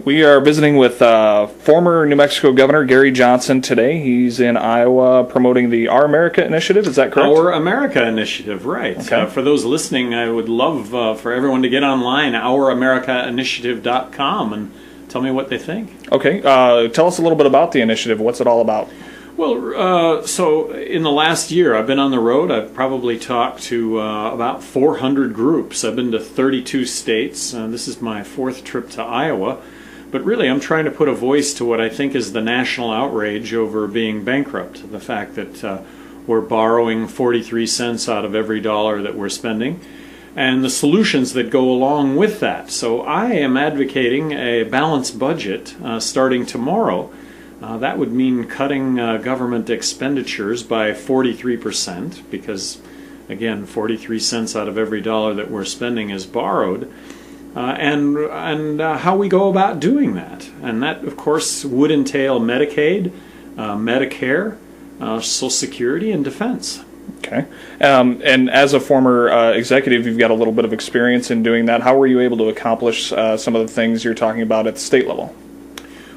We are visiting with former New Mexico Governor Gary Johnson today. He's in Iowa promoting the Our America Initiative. Is that correct? Our America Initiative, right. Okay. For those listening, I would love for everyone to get online, ouramericainitiative.com, and tell me what they think. Okay. Tell us a little bit about the initiative. What's it all about? Well, so in the last year, I've been on the road. I've probably talked to about 400 groups. I've been to 32 states. This is my fourth trip to Iowa. But really, I'm trying to put a voice to what I think is the national outrage over being bankrupt. The fact that we're borrowing 43 cents out of every dollar that we're spending, and the solutions that go along with that. So I am advocating a balanced budget starting tomorrow. That would mean cutting government expenditures by 43%, because, again, 43 cents out of every dollar that we're spending is borrowed. And how we go about doing that. And that, of course, would entail Medicaid, Medicare, Social Security, and defense. Okay. And as a former executive, you've got a little bit of experience in doing that. How were you able to accomplish some of the things you're talking about at the state level?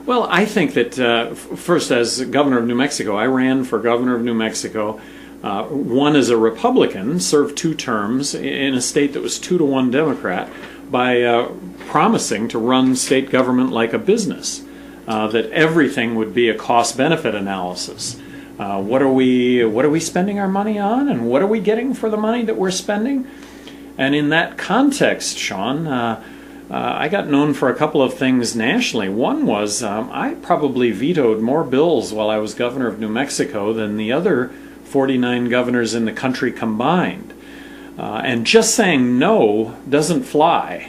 Well, I think that, first, as governor of New Mexico, I ran for governor of New Mexico. One as a Republican, served 2 terms in a state that was 2-to-1 Democrat, by promising to run state government like a business, that everything would be a cost-benefit analysis. What are we spending our money on, and what are we getting for the money that we're spending? And in that context, Sean, I got known for a couple of things nationally. One was I probably vetoed more bills while I was governor of New Mexico than the other 49 governors in the country combined. And just saying no doesn't fly.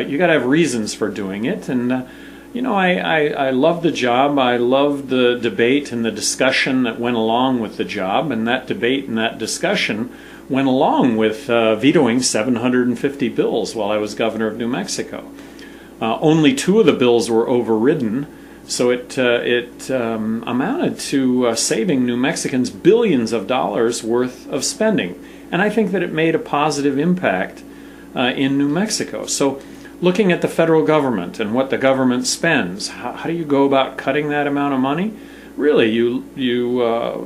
You got to have reasons for doing it. And, I love the job. I love the debate and the discussion that went along with the job. And that debate and that discussion went along with vetoing 750 bills while I was governor of New Mexico. Only 2 of the bills were overridden. So it amounted to saving New Mexicans billions of dollars worth of spending. And I think that it made a positive impact in New Mexico. So looking at the federal government and what the government spends, how do you go about cutting that amount of money? Really,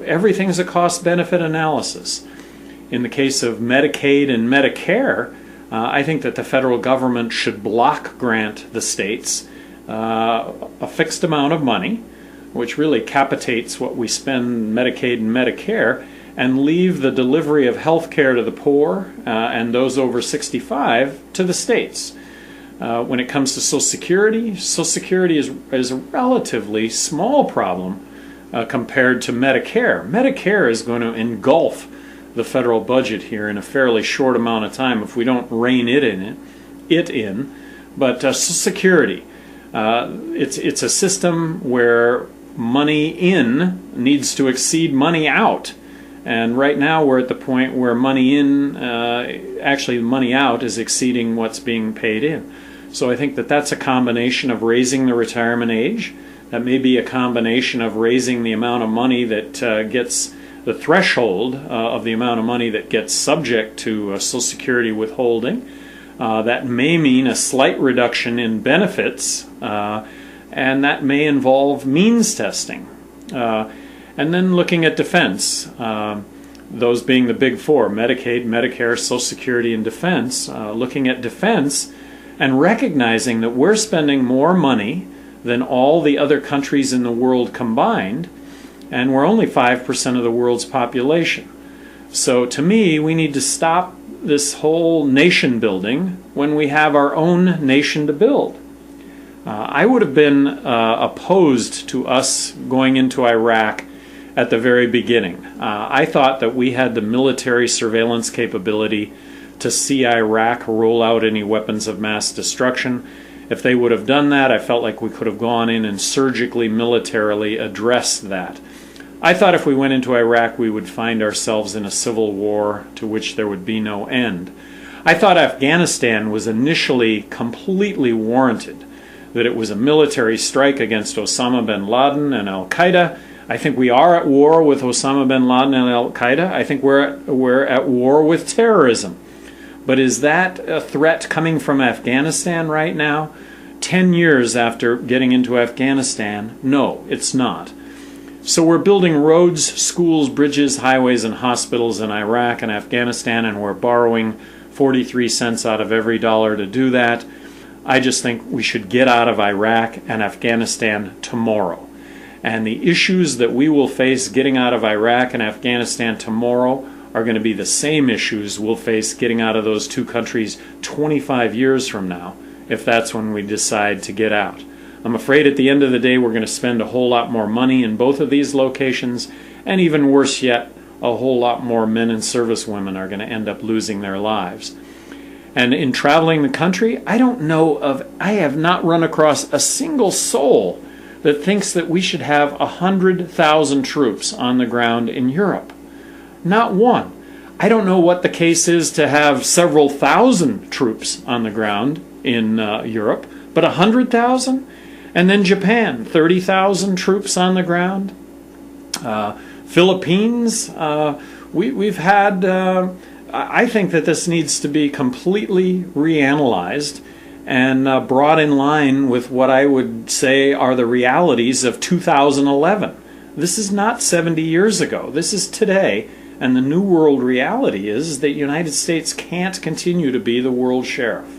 everything's a cost-benefit analysis. In the case of Medicaid and Medicare, I think that the federal government should block grant the states a fixed amount of money, which really capitates what we spend Medicaid and Medicare, and leave the delivery of health care to the poor and those over 65 to the states. When it comes to Social Security is a relatively small problem compared to Medicare. Medicare is going to engulf the federal budget here in a fairly short amount of time if we don't rein it in. But Social Security, it's a system where money in needs to exceed money out. And right now we're at the point where money in, actually money out, is exceeding what's being paid in. So I think that that's a combination of raising the retirement age. That may be a combination of raising the amount of money that gets the threshold of the amount of money that gets subject to Social Security withholding. That may mean a slight reduction in benefits, and that may involve means testing. And then looking at defense, those being the big 4, Medicaid, Medicare, Social Security, and defense, looking at defense and recognizing that we're spending more money than all the other countries in the world combined, and we're only 5% of the world's population. So to me, we need to stop this whole nation building when we have our own nation to build. I would have been opposed to us going into Iraq at the very beginning. I thought that we had the military surveillance capability to see Iraq roll out any weapons of mass destruction. If they would have done that, I felt like we could have gone in and surgically, militarily addressed that. I thought if we went into Iraq, we would find ourselves in a civil war to which there would be no end. I thought Afghanistan was initially completely warranted, that it was a military strike against Osama bin Laden and al-Qaeda. I think we are at war with Osama bin Laden and al-Qaeda. I think we're at war with terrorism. But is that a threat coming from Afghanistan right now? 10 years after getting into Afghanistan? No, it's not. So we're building roads, schools, bridges, highways, and hospitals in Iraq and Afghanistan, and we're borrowing 43 cents out of every dollar to do that. I just think we should get out of Iraq and Afghanistan tomorrow. And the issues that we will face getting out of Iraq and Afghanistan tomorrow are going to be the same issues we'll face getting out of those two countries 25 years from now, if that's when we decide to get out. I'm afraid at the end of the day we're going to spend a whole lot more money in both of these locations, and even worse yet, a whole lot more men and servicewomen are going to end up losing their lives. And in traveling the country, I have not run across a single soul that thinks that we should have 100,000 troops on the ground in Europe. Not one. I don't know what the case is to have several thousand troops on the ground in Europe, but 100,000? And then Japan, 30,000 troops on the ground. Philippines, we've had, I think that this needs to be completely reanalyzed and brought in line with what I would say are the realities of 2011. This is not 70 years ago. This is today. And the new world reality is that the United States can't continue to be the world sheriff.